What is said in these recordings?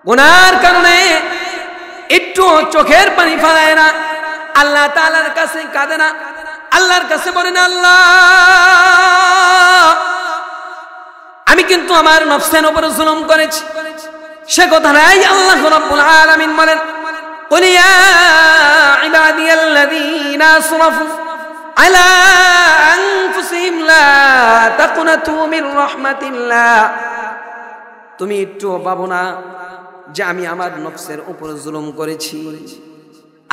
গুনার কারণে একটু চোখের পানি ফেলায় না, আল্লাহ তাআলার কাছে কাঁদে না, আল্লাহর কাছে বলে না, আল্লাহ আমি কিন্তু আমার নফসের উপরে জুলুম করেছি। সে কথাটাই আল্লাহ রাব্বুল আলামিন বলেন, কুল ইয়া ইবাদিয়াল্লাযীনা আসরাফু আলা আনফুসিহিম লা তাকুনাতু মির রাহমাতিল্লাহ। তুমি একটু ভাবো না যে আমি আমার নফসের উপর জুলুম করেছি।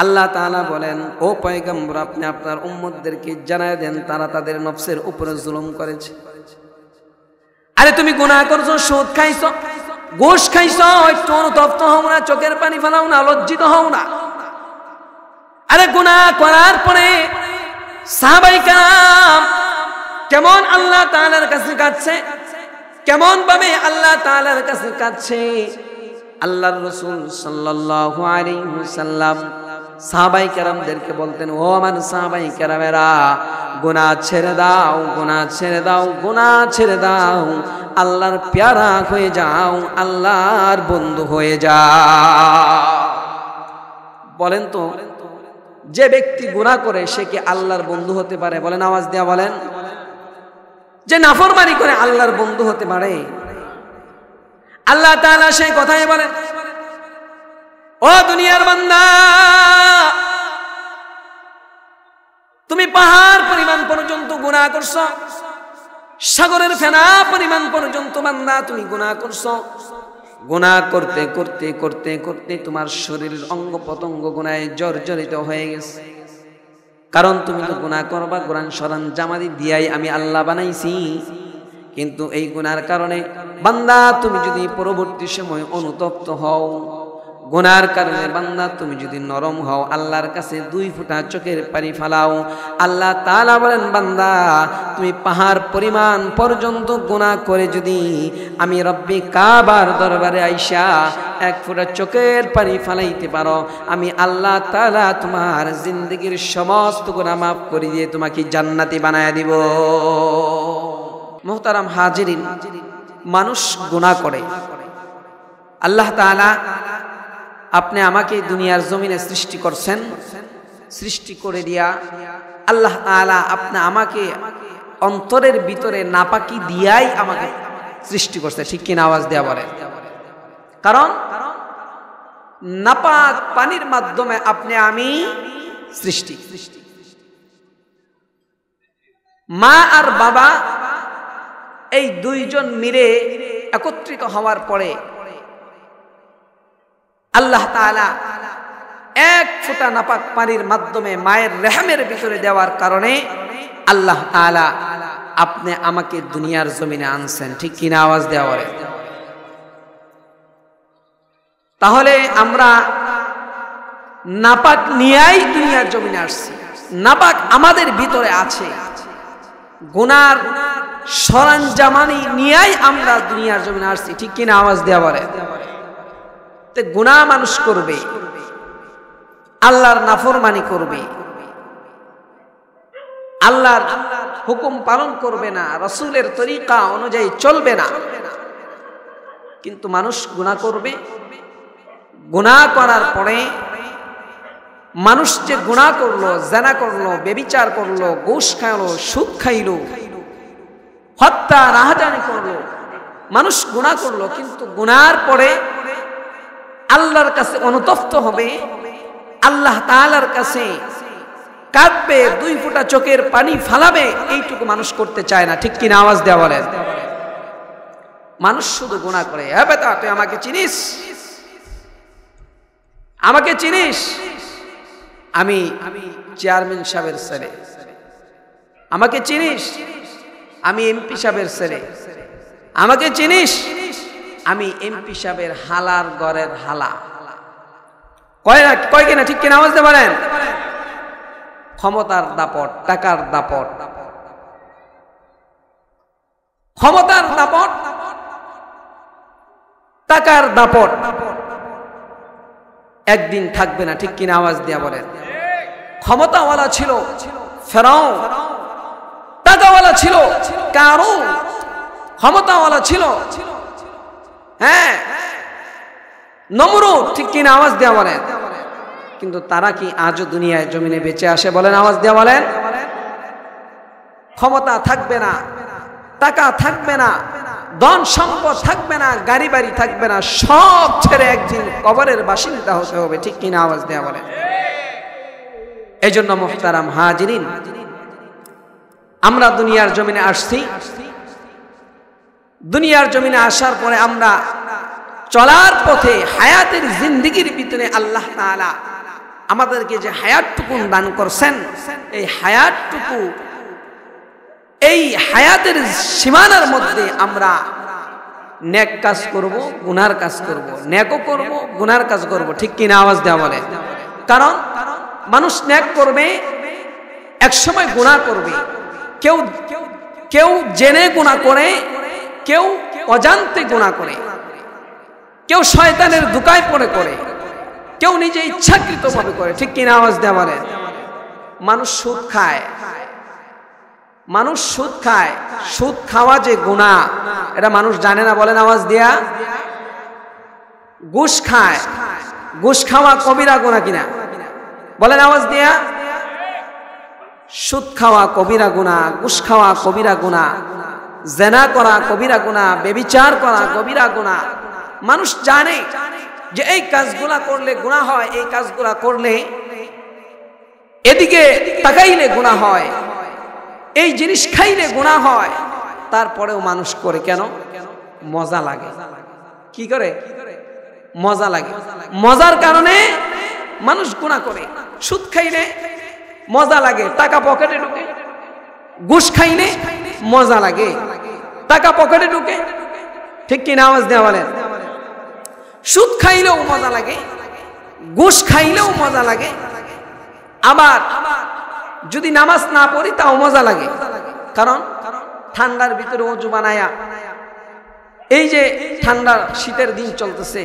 আল্লাহ তাআলা বলেন, ও পয়গম্বর আপনি আপনার উম্মতদেরকে জানায় দেন তারা তাদের নফসের উপরে জুলুম করেছে। আরে তুমি গুনাহ করছো, সুদ খাইছো, ঘুষ খাইছো, একটু অনুতপ্ত হও না, চোখের পানি ফেলাও না, লজ্জিত হও না? আরে গুনাহ করার পরে সাহাবায়ে কেরাম কেমন আল্লাহ তাআলার কাছে কাঁদছে, কেমন ভাবে আল্লাহ তাআলার কাছে কাঁদছে। আল্লাহর রাসূল সাল্লাল্লাহু আলাইহি ওয়াসাল্লাম সাহাবায়ে কেরামদেরকে বলতেন, ও আমার সাহাবায়ে কেরামেরা, গুনাহ ছেড়ে দাও, গুনাহ ছেড়ে দাও, গুনাহ ছেড়ে দাও, আল্লাহর প্যারা হয়ে যাও, আল্লাহর বন্ধু হয়ে যাও। বলেন তো, যে ব্যক্তি গুনাহ করে সে কি আল্লাহর বন্ধু হতে পারে? বলেন, আওয়াজ দেয়া বলেন। যে নাফরমানি করে আল্লাহর বন্ধু হতে পারে? আল্লাহ তাআলা সেই কথাই বলেন, ও দুনিয়ার বান্দা, তুমি পাহাড় পরিমাণ পর্যন্ত গুনাহ করছো, সাগরের ফেনা পরিমাণ পর্যন্ত বান্দা তুমি গুনাহ করছো। গুনাহ করতে করতে করতে করতে তোমার শরীরের অঙ্গ প্রত্যঙ্গ গুনাহে জর্জরিত হয়ে গেছে। কারণ তুমি তো গুনাহ করবা, কোরআন শরণ জামাতি দিয়াই আমি আল্লাহ বানাইছি। কিন্তু এই গুনার কারণে বান্দা তুমি যদি পরবর্তী সময় অনুতপ্ত হও, গুনার কারণে বান্দা তুমি যদি নরম হও, আল্লাহর কাছে 2 ফোঁটা চোখের পানি ফালাও, আল্লাহ তাআলা বলেন, বান্দা তুমি পাহাড় পরিমাণ পর্যন্ত গুনাহ করে যদি আমি রব্বি কাবার দরবারে আইসা 1 ফোঁটা চোখের পানি ফালাইতে পারো, আমি আল্লাহ তাআলা তোমার জিন্দেগীর সমস্ত গুনাহ মাফ করে দিয়ে তোমাকে জান্নাতি বানায়া দিব। মুহতারাম হাজিরিন, মানুষ গুনাহ করে। আল্লাহ তাআলা আপনি আমাকে দুনিয়ার জমিনে সৃষ্টি করছেন, সৃষ্টি করে দিয়া আল্লাহ তাআলা আপনি আমাকে অন্তরের ভিতরে নাপাকি দিয়াই আমাকে সৃষ্টি করছে, ঠিক কিনা? আওয়াজ দেয়া বলেন। কারণ নাপাক পানির মাধ্যমে আপনি আমি সৃষ্টি। মা আর বাবা এই 2 জন মিলে একত্রিত হওয়ার পরে আল্লাহ তাআলা 1 ফোঁটা নাপাক পানির মাধ্যমে মায়ের রেহমের ভিতরে দেওয়ার কারণে আল্লাহ তাআলা আপনি আমাকে দুনিয়ার জমিনে আনছেন, ঠিক কিনা? আওয়াজ দেওয়া বলেন। তাহলে আমরা নাপাক নিয়েই দুনিয়ার জমিনে আসছি, নাপাক আমাদের ভিতরে আছে, গুনার সরঞ্জামানি নিয়েই আমরা দুনিয়ার জমিনে আসছি, ঠিক কিনা? আওয়াজ দেওয়া বলেন। তে গুনাহ মানুষ করবে, আল্লাহর নাফরমানি করবে, আল্লাহর হুকুম পালন করবে না, রাসূলের তরিকা অনুযায়ী চলবে না। কিন্তু মানুষ গুনাহ করবে। গুনাহ করার পরে মানুষ যে গুনাহ করলো, জিনা করলো, ব্যভিচার করলো, ঘুষ খাইলো, সুদ খাইলো, হত্যা রাহাজানি করলো, মানুষ গুনাহ করলো। কিন্তু গুনার পরে আল্লাহর কাছে অনুতপ্ত হবে, আল্লাহ তাআলার কাছে কাঁদবে, 2 ফোঁটা চোখের পানি ফালাবে, এইটুকু মানুষ করতে চায় না, ঠিক কিনা? আওয়াজ দেওয়া বলেন। মানুষ শুধু গুনাহ করে। হ্যাঁ বেটা, তুই আমাকে চিনিস? আমাকে চিনিস? আমি চেয়ারম্যান সাহেবের ছেলে। আমাকে চিনিস? আমি এমপি সাহেবের ছেলে। আমাকে চিনিস? আমি এমপি সাহেবের হালার ঘরের হালা। কয় কিনা? ঠিক কিনা? আওয়াজ দিয়ে বলেন। ক্ষমতার দাপট, টাকার দাপট, ক্ষমতার দাপট, টাকার দাপট একদিন থাকবে না, ঠিক কিনা? আওয়াজ দিয়া বলেন। ক্ষমতাওয়ালা ছিল ফেরাউন, টাকাওয়ালা ছিল কারুন, ক্ষমতাওয়ালা ছিল, হ্যাঁ, নমরুদ, ঠিক কিনা? আওয়াজ দেওয়া বলেন। কিন্তু তারা কি আজও দুনিয়ায় জমিনে বেঁচে আসে? বলেন, আওয়াজ দেওয়া বলেন। ক্ষমতা থাকবে না, টাকা থাকবে না, ধন সম্পদ থাকবে না, গাড়ি বাড়ি থাকবে না, সব ছেড়ে একদিন কবরের বাসিন্দা হতে হবে, ঠিক কিনা? আওয়াজ দেওয়া বলেন। এই জন্য মুহতারাম হাজিরিন, আমরা দুনিয়ার জমিনে আসছি। দুনিয়ার জমিনে আসার পরে আমরা চলার পথে হায়াতের জিন্দেগির ভিতরে আল্লাহ তাআলা আমাদেরকে যে হায়াতটুকু দান করছেন, এই হায়াতটুকু, এই হায়াতের সীমানার মধ্যে আমরা নেক কাজ করব, গুনার কাজ করব, নেকও করব, গুনার কাজ করব, ঠিক কিনা? আওয়াজ দেওয়া বলে। কারণ মানুষ নেক করবে, এক সময় গুনাহ করবে। কেউ কেউ জেনে গুনাহ করে, কেউ অজান্তে গুনাহ করে, কেউ শয়তানের ধোঁকায় পড়ে করে, কেউ নিজে ইচ্ছাকৃতভাবে করে, ঠিক কিনা? আওয়াজ দেওয়া বলে। মানুষ সুদ খায়, মানুষ সুদ খায়। সুদ খাওয়া যে গুনাহ, এটা মানুষ জানে না, বলেন আওয়াজ দিয়া। ঘুষ খায়, ঘুষ খাওয়া কবিরা গুনাহ কিনা? বলেন আওয়াজ দিয়া। সুদ খাওয়া কবিরা গুনাহ, ঘুষ খাওয়া কবিরা গুনাহ, জেনা করা কবিরা গুনাহ, ব্যভিচার করা কবিরা গুনাহ। মানুষ জানে যে এই কাজগুলা করলে গুনাহ হয়, এই কাজগুলা করলে, এদিকে তাকাইলে গুনাহ হয়, এই জিনিস খাইলে গুনাহ হয়। তারপরেও মানুষ করে কেন? মজা লাগে। কি করে? মজা লাগে। মজার কারণে মানুষ গুনাহ করে। সুদ খাইলে মজা লাগে, টাকা পকেটে ঢুকে। ঘুষ খাইলে মজা লাগে, টাকা পকেটে ঢুকে, ঠিক কিনা? আওয়াজ দেওয়া বলেন। সুদ খাইলেও মজা লাগে, ঘুষ খাইলেও মজা লাগে, আবার যদি নামাজ না পড়ি তাও মজা লাগে। কারণ ঠান্ডার ভিতরে ওযু বানায়া, এই যে ঠান্ডার শীতের দিন চলতেছে,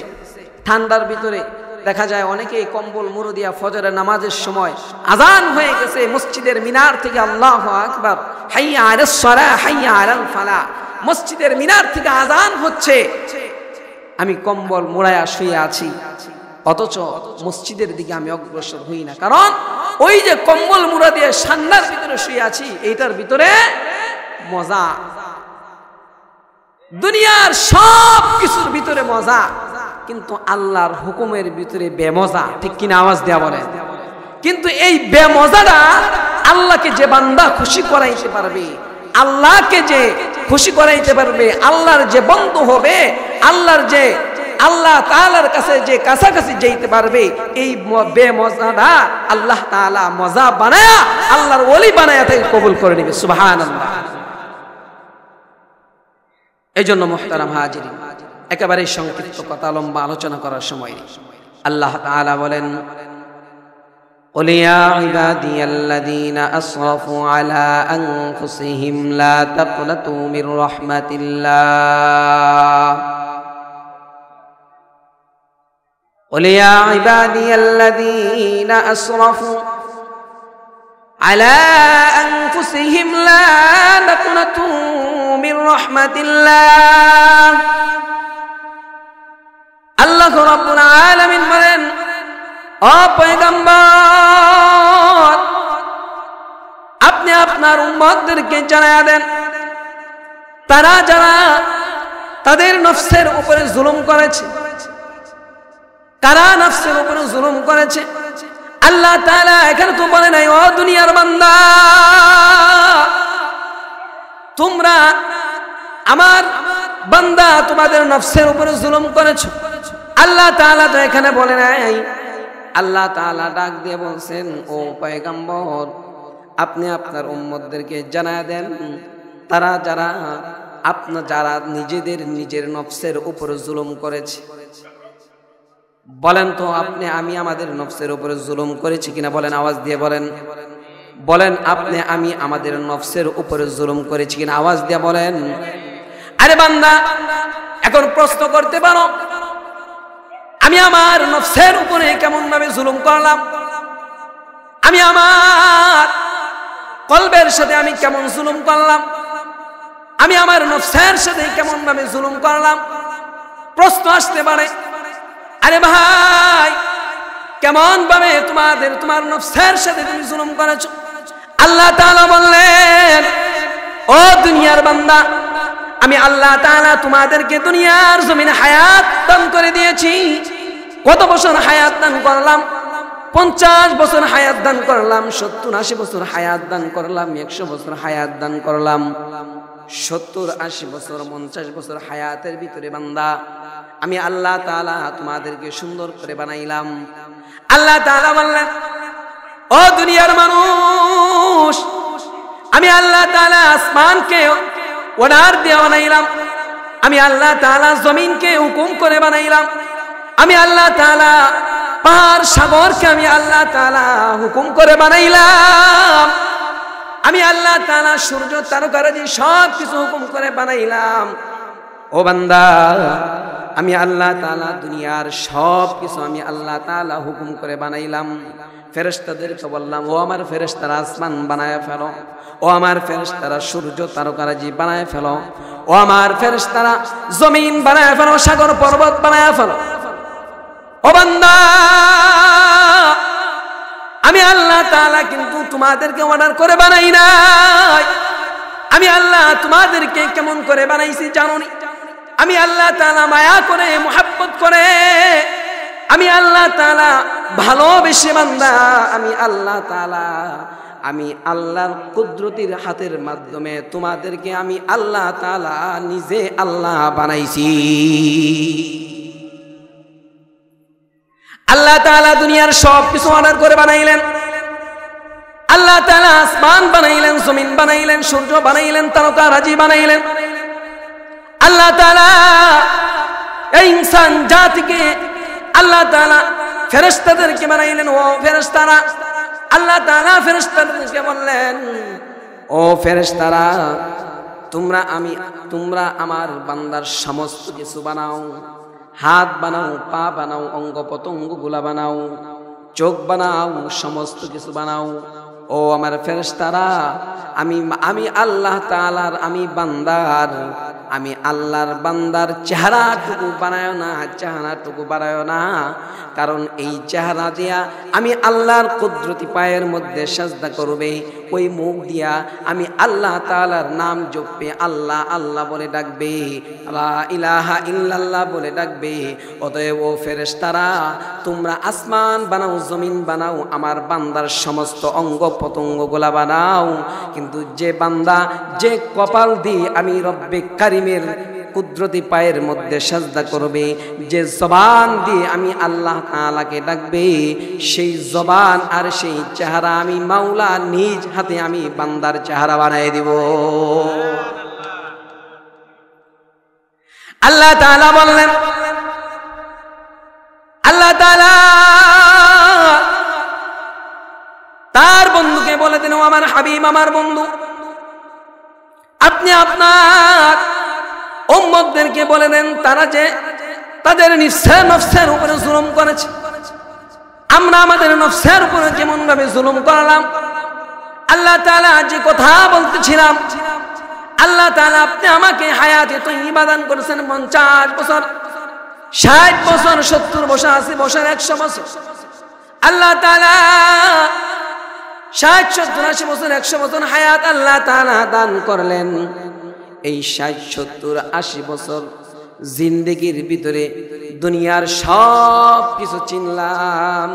ঠান্ডার ভিতরে দেখা যায় অনেকেই কম্বল মুড়ো দিয়া ফজরের নামাজের সময় আজান হয়ে গেছে মসজিদের মিনার থেকে, আল্লাহু আকবার, হাইয়া আলাস সালাহ, হাইয়া আলাল ফালাহ, মসজিদের মিনার থেকে আজান হচ্ছে, আমি কম্বল মোড়ায়া শুয়ে আছি, অথচ মসজিদের দিকে আমি অগ্রসর হই না। কারণ ওই যে কম্বল মুড়া দিয়ে ঠান্ডার ভিতরে শুয়ে আছি, এইটার ভিতরে মজা। দুনিয়ার সব কিছুর ভিতরে মজা, কিন্তু আল্লাহর হুকুমের ভিতরে বেমজা, ঠিক কিনা? আওয়াজ দেয়া বলেন। কিন্তু এই বেমজাটা আল্লাহকে যে বান্দা খুশি করাইতে পারবে, আল্লাহকে যে খুশি করাইতে পারবে, আল্লাহর যে বন্ধু হবে, আল্লাহর যে আল্লাহ তাআলার কাছে যে কাছাকাছি যেতে পারবে, এই বেমজাটা আল্লাহ তাআলা মজা বানায়া আল্লাহর ওলি বানায়া তাকে কবুল করে নেবে। সুবহানাল্লাহ। এই জন্য মুহতারাম হাজিরিন, একেবারে সংক্ষিপ্ত কথা, লম্বা আলোচনা করার সময় নেই। আল্লাহ তাআলা বলেন, قل يا عبادي الذين أسرفوا على أنفسهم لا تقنطوا من رحمة الله قل يا عبادي الذين أسرفوا على أنفسهم لا تقنطوا من رحمة الله আল্লাহ রাব্বুল আলামিন বলেন, ও পয়গম্বর, আপনি আপনার উম্মতদেরকে জানায়া দেন, তারা যারা তাদের নফসের উপরে জুলুম করেছে, কারা নফসের উপরে জুলুম করেছে। আল্লাহ তাআলা এখানে তো বলে নাই, ও দুনিয়ার বান্দা, তোমরা আমার বান্দা তোমাদের নফসের উপরে জুলুম করেছো। আল্লাহ তাআলা তো এখানে বলে নাই। আল্লাহ তাআলা ডাক দিয়ে বলছেন, ও পয়গম্বর, আপনি আপনার উম্মতদেরকে জানায়া দেন, তারা যারা নিজের নফসের উপরে জুলুম করেছে। বলেন তো আমি আমাদের নফসের উপরে জুলুম করেছি কিনা? বলেন, আওয়াজ দিয়ে বলেন। বলেন, আমি আমাদের নফসের উপরে জুলুম করেছি কিনা? আওয়াজ দিয়ে বলেন। আরে বান্দা, এখন প্রশ্ন করতে পারো, আমি আমার নফসের উপরে কেমন ভাবে জুলুম করলাম? আমি আমার কলবের সাথে আমি কেমন জুলুম করলাম? আমি আমার নফসের সাথে কেমন ভাবে জুলুম করলাম? প্রশ্ন আসতে পারে। আরে ভাই, কেমন ভাবে তোমার নফসের সাথে তুমি জুলুম করেছো। আল্লাহ তাআলা বললেন, ও দুনিয়ার বান্দা, আমি আল্লাহ তাআলা তোমাদেরকে দুনিয়ার জমিনে হায়াত দান করে দিয়েছি। কত বছর হায়াত দান করলাম? 50 বছর হায়াত দান করলাম, 70-80 বছর হায়াত দান করলাম, 100 বছর হায়াত দান করলাম। 70-80 বছর 50 বছর হায়াতের ভিতরে বান্দা আমি আল্লাহ তাআলা তোমাদেরকে সুন্দর করে বানাইলাম। আল্লাহ তাআলা বললেন, ও দুনিয়ার মানুষ, আমি আল্লাহ তাআলা আসমানকে অর্ডার দিয়ে বানাইলাম, আমি আল্লাহ তাআলা জমিনকে হুকুম করে বানাইলাম, আমি আল্লাহ তাআলা পাহাড় সাগরকে আমি আল্লাহ তাআলা হুকুম করে বানাইলাম, আমি আল্লাহ তাআলা সূর্য তারকারাজি সব কিছু হুকুম করে বানাইলাম। ও বান্দা, আমি আল্লাহ তাআলা দুনিয়ার সব কিছু আমি আল্লাহ তাআলা হুকুম করে বানাইলাম। ফেরেশতাদেরকে বললাম, ও আমার ফেরেশতারা আসমান বানায় ফেলো, ও আমার ফেরেশতারা সূর্য তারকারাজি বানায় ফেলো, ও আমার ফেরেশতারা জমিন বানায় ফেলো, সাগর পর্বত বানায় ফেলো। ও বান্দা, আমি আল্লাহ তাআলা কিন্তু তোমাদেরকে অর্ডার করে বানাই নাই। আমি আল্লাহ তোমাদেরকে কেমন করে বানাইছি জানোনি? আমি আল্লাহ তাআলা মায়া করে, মুহাব্বত করে, আমি আল্লাহ তাআলা ভালোবেসে বান্দা, আমি আল্লাহ তাআলা, আমি আল্লাহর কুদরতির হাতের মাধ্যমে তোমাদেরকে আমি আল্লাহ তাআলা নিজে আল্লাহ বানাইছি। আল্লাহ তাআলা দুনিয়ার সব কিছু অর্ডার করে বানাইলেন। আল্লাহ তাআলা আসমান বানাইলেন, জমিন বানাইলেন, সূর্য বানাইলেন, তারকারাজি বানাইলেন। আল্লাহ তাআলা এই ইনসান জাতিকে আল্লাহ তাআলা ফেরেশতাদেরকে বানাইলেন। ও ফেরেশতারা, আল্লাহ তাআলা ফেরেশতাদেরকে বললেন, ও ফেরেশতারা, তোমরা আমার বান্দার সমস্ত কিছু বানাও, হাত বানাও, পা বানাও, অঙ্গ প্রত্যঙ্গ গুলা বানাও, চোখ বানাও, সমস্ত কিছু বানাও। ও আমার ফেরেশতারা, আমি আল্লাহ তাআলার আমি আল্লাহর বান্দার চেহারাটুকু বানায় না, চেহারাটুকু বানায় না, কারণ এই চেহারা দিয়া আমি আল্লাহর কুদরতি পায়ের মধ্যে সাজদা করবে, ওই মুখ দিয়া আমি আল্লাহ তাআলার নাম জপবে, আল্লাহ আল্লাহ বলে ডাকবে, লা ইলাহা ইল্লাল্লাহ বলে ডাকবে। অতএব ও ফেরেশতারা, তোমরা আসমান বানাও, জমিন বানাও, আমার বান্দার সমস্ত অঙ্গ প্রত্যঙ্গগুলা বানাও, কিন্তু যে বান্দা যে কপাল দিয়ে আমি রব্বে কারিমের কুদরতি পায়ের মধ্যে সাজদা করবে, যে জবান দিয়ে আমি আল্লাহ তাআলাকে ডাকবে, সেই জবান আর সেই চেহারা আমি মাওলা নিজ হাতে আমি বান্দার চেহারা বানিয়ে দিব। আল্লাহ তাআলা বললেন, আল্লাহ তাআলা তার বন্ধুকে বলে দিন, ও আমার হাবিব, আমার বন্ধু, আপনি আপনার উম্মতদেরকে বলে দেন, তারা যে তাদের নফসের উপরে জুলুম করেছে, আমরা আমাদের নফসের উপরে কেমন ভাবে জুলুম করলাম। আল্লাহ তাআলা যে কথা বলতেছিলাম, আল্লাহ তাআলা আপনি আমাকে হায়াতে তয়্যিবা দান করেছেন 50 বছর, 60 বছর, 70 বছর, 80 বছর, 100 বছর। আল্লাহ তাআলা 60, 70, 80 বছর, 100 বছর হায়াত আল্লাহ তাআলা দান করলেন। এই 60, 70, 80 বছর জিন্দেগির ভিতরে দুনিয়ার সব কিছু চিনলাম,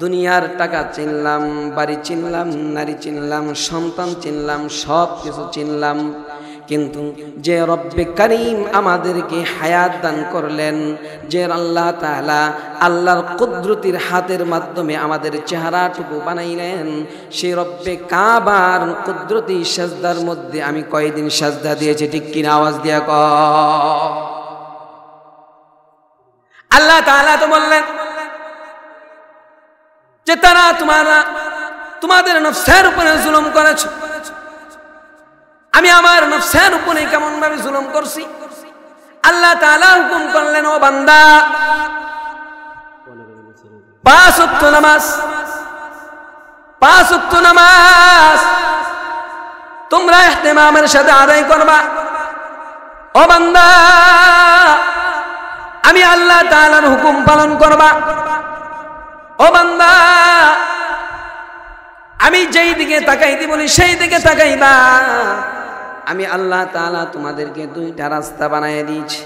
দুনিয়ার টাকা চিনলাম, বাড়ি চিনলাম, নারী চিনলাম, সন্তান চিনলাম, সব কিছু চিনলাম, কিন্তু যে রব্বে কারীম আমাদেরকে হায়াত দান করলেন, যে আল্লাহ তাআলা আল্লাহর কুদরতির হাতের মাধ্যমে আমাদের চেহারাটুকু বানাইলেন, সেই রব্বে কাবার কুদরতি সাজদার মধ্যে আমি কয়দিন সাজদা দিয়েছি, ঠিক কিনা? আওয়াজ দিয়া কও। আল্লাহ তাআলা তো বললেন যে তারা তোমাদের নফসের উপরে জুলুম করেছো, আমি আমার নফসের উপরে কেমন ভাবে জুলুম করছি। আল্লাহ তাআলা হুকুম করলেন, ও বান্দা, 5 ওয়াক্ত নামাজ তোমরা ইহতিমামের সাথে আদায় করবা। ও বান্দা, আমি আল্লাহ তাআলার হুকুম পালন করবা। ও বান্দা, আমি যেই দিকে তাকাইতে বলি সেই দিকে তাকাইবা। আমি আল্লাহ তাআলা তোমাদেরকে দুইটা রাস্তা বানায় দিয়েছি,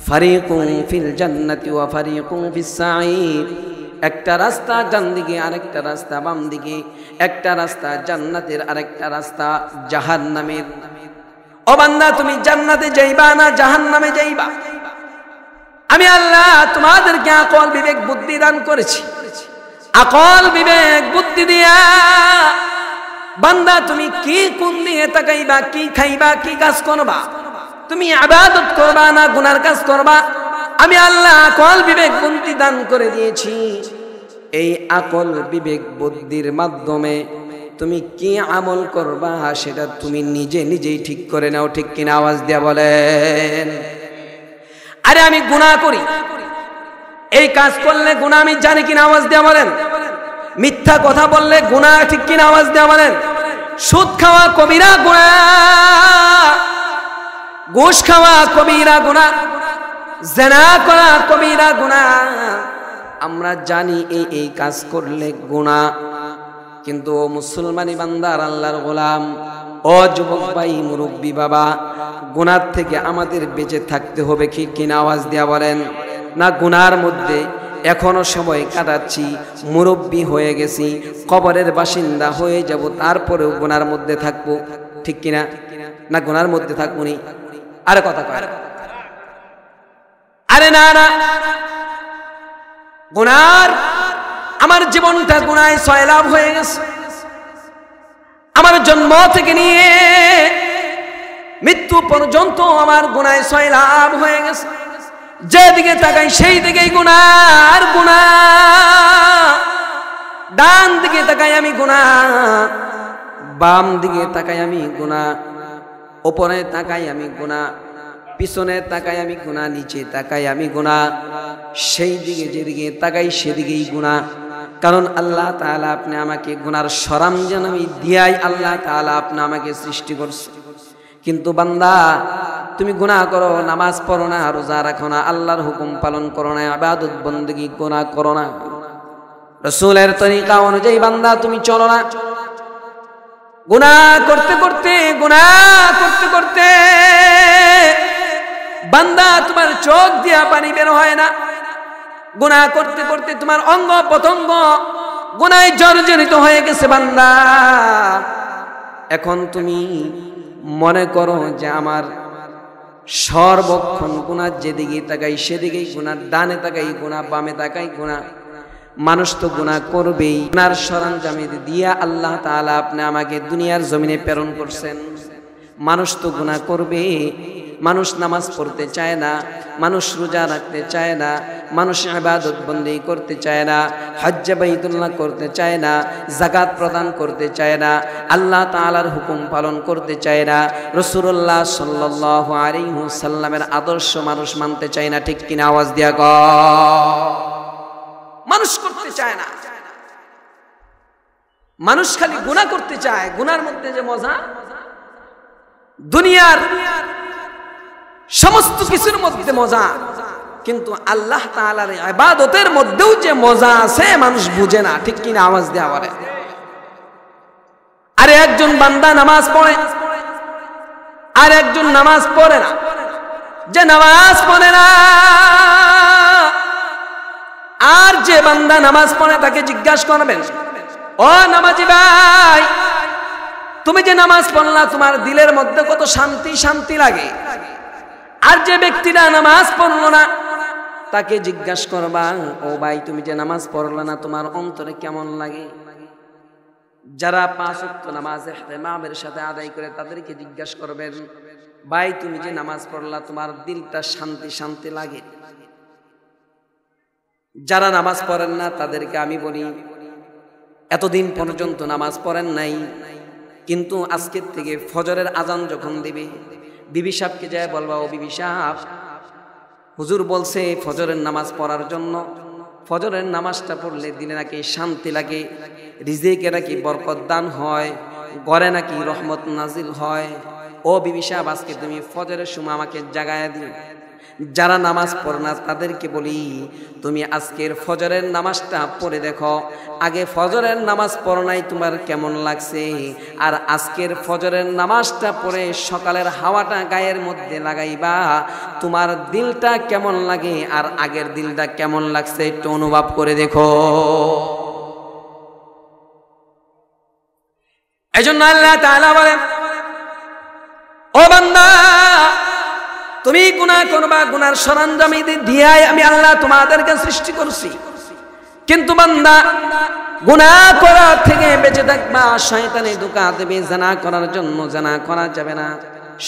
ফারিকুন ফিল জান্নাতি ওয়া ফারিকুন ফিস সাঈর। একটা রাস্তা ডান দিকে, আরেকটা রাস্তা বাম দিকে। একটা রাস্তা জান্নাতের, আরেকটা রাস্তা জাহান্নামের। ও বান্দা, তুমি জান্নাতে যাইবা না জাহান্নামে যাইবা? আমি আল্লাহ তোমাদেরকে আকল বিবেক বুদ্ধি দান করেছি। আকল বিবেক বুদ্ধি দিয়া বান্দা তুমি কি কোন দিয়ে তাকাইবা, কি খাইবা, কি কাজ করবা, তুমি ইবাদত করবা না গুনার কাজ করবা, আমি আল্লাহ আকল বিবেক বুদ্ধি দান করে দিয়েছি। এই আকল বিবেক বুদ্ধির মাধ্যমে তুমি কি আমল করবা সেটা তুমি নিজে নিজেই ঠিক করে নাও। ঠিক কিনা? আওয়াজ দিয়া বলেন। আরে আমি গুনাহ করি, এই কাজ করলে গুনাহ আমি জানি কিনা? আওয়াজ দিয়া বলেন। মিথ্যা কথা বললে গুনাহ, ঠিক কিনা? আওয়াজ দিয়া বলেন। সুদ খাওয়া কবিরা গুনাহ, ঘুষ খাওয়া কবিরা গুনাহ, জিনা করা কবিরা গুনাহ। আমরা জানি এই কাজ করলে গুনাহ, কিন্তু ও মুসলমানি বান্দার আল্লাহর গোলাম, ও যুবক ভাই, মুরব্বী বাবা, গুনার থেকে আমাদের বেঁচে থাকতে হবে। কি কিনা? আওয়াজ দিয়া বলেন। না গুনার মধ্যে এখনো সময় কাটাচ্ছি, মুরব্বী হয়ে গেছি, কবরের বাসিন্দা হয়ে যাব, তারপরেও গুনার মধ্যে থাকবো। ঠিক কিনা? না গুনার মধ্যে থাকবো নি? আরে কথা কয়, আরে না না, গুনার, আমার জীবনটা গুনায় সয়লাভ হয়ে গেছে। আমার জন্ম থেকে নিয়ে মৃত্যু পর্যন্ত আমার গুনায় সয়লাভ হয়ে গেছে। যেদিকে তাকাই সেই দিকেই গুনাহ আর গুনাহ। ডান দিকে তাকাই আমি গুনাহ, বাম দিকে তাকাই আমি গুনাহ, উপরে তাকাই আমি গুনাহ, পিছনে তাকাই আমি গুনাহ, নিচে তাকাই আমি গুনাহ। সেই দিকে যেদিকে তাকাই সেদিকেই গুনাহ। কারণ আল্লাহ তাআলা আপনি আমাকে গুনার সরঞ্জাম আমি দিয়াই আল্লাহ তাআলা আপনি আমাকে সৃষ্টি করছে। কিন্তু বান্দা, তুমি গুনাহ করো, নামাজ পড়ো না, রোজা রাখো না, আল্লাহর হুকুম পালন করো না, ইবাদত বন্দেগী গুনাহ করো না, রাসূলের তরিকা অনুযায়ী বান্দা তুমি চলো না। গুনাহ করতে করতে, গুনাহ করতে করতে বান্দা তোমার চোখ দিয়া পানি বের হয় না। গুনাহ করতে করতে তোমার অঙ্গ প্রত্যঙ্গ গুনায় জর্জরিত হয়ে গেছে বান্দা। এখন তুমি মনে করো যে আমার সর্বক্ষণ গুনাহ, যেদিকে তাকাই সেদিকেই গুনাহ, ডানে তাকাই গুনাহ, বামে তাকাই গুনাহ। মানুষ তো গুনাহ করবেই। গুনার সরঞ্জাম দিয়া আল্লাহ তাআলা আপনি আমাকে দুনিয়ার জমিনে প্রেরণ করছেন। মানুষ তো গুনাহ করবে। মানুষ নামাজ পড়তে চায় না, মানুষ রোজা রাখতে চায় না, মানুষ ইবাদত বন্দেগী করতে চায় না, হজ্জ বাইতুল্লাহ করতে চায় না, যাকাত প্রদান করতে চায় না, আল্লাহ তাআলার হুকুম পালন করতে চায় না, রাসূলুল্লাহ সাল্লাল্লাহু আলাইহি ওয়াসাল্লামের আদর্শ মানুষ মানতে চায় না। ঠিক কিনা? আওয়াজ দিয়া কও। মানুষ করতে চায় না, মানুষ খালি গুনাহ করতে চায়। গুনার মধ্যে যে মজা, দুনিয়ার সমস্ত কিছুর মধ্যে মজা, কিন্তু আল্লাহ তাআলার ইবাদতের মধ্যেও যে মজা আছে মানুষ বুঝে না। ঠিক কিনা? আওয়াজ দেওয়া বলে। আরে একজন বান্দা নামাজ পড়ে, আর একজন নামাজ পড়ে না। যে নামাজ পড়ে না আর যে বান্দা নামাজ পড়ে তাকে জিজ্ঞাসা করবেন, ও নামাজি ভাই, তুমি যে নামাজ পড়লা তোমার দিলের মধ্যে কত শান্তি শান্তি লাগে। আর যে ব্যক্তিটা নামাজ পড়লো না তাকে জিজ্ঞাসা করবা, ও ভাই তুমি যে নামাজ পড়লা না তোমার অন্তরে কেমন লাগে। যারা 5 ওয়াক্ত নামাজ ইহতিমামের সাথে আদায় করে তাদেরকে জিজ্ঞাসা করবেন, ভাই তুমি যে নামাজ পড়লা তোমার দিলটা শান্তি শান্তি লাগে। যারা নামাজ পড়েন না তাদেরকে আমি বলি, এতদিন পর্যন্ত নামাজ পড়েন নাই, কিন্তু আজকের থেকে ফজরের আজান যখন দিবে বিবি সাহেবকে যায় বলবা, ও বিবি সাহেব, হুজুর বলছে ফজরের নামাজ পড়ার জন্য। ফজরের নামাজটা পড়লে দিনে নাকি শান্তি লাগে, রিজিকে নাকি বরকত দান হয়, ঘরে নাকি রহমত নাজিল হয়। ও বিবি সাহেব, আজকে তুমি ফজরের সময় আমাকে জাগায়া দিও। যারা নামাজ পড়ে না তাদেরকে বলি, তুমি আজকের ফজরের নামাজটা পড়ে দেখো। আগে ফজরের নামাজ পড়ো নাই, তোমার কেমন লাগছে? আর আজকের ফজরের নামাজটা পড়ে সকালের হাওয়াটা গায়ের মধ্যে লাগাইবা, তোমার দিলটা কেমন লাগে আর আগের দিলটা কেমন লাগছে একটু অনুভব করে দেখো। এজন্য আল্লাহ তাআলা বলেন, ও বান্দা তুমি গুনাহ করবা, গুনার সরঞ্জাম দিয়ে আমি আল্লাহ তোমাদেরকে সৃষ্টি করছি। কিন্তু বান্দা গুনাহ করা থেকে বেঁচে থাকবা। শয়তানে ধোঁকা দেবে জানা করার জন্য জানা করা যাবে না,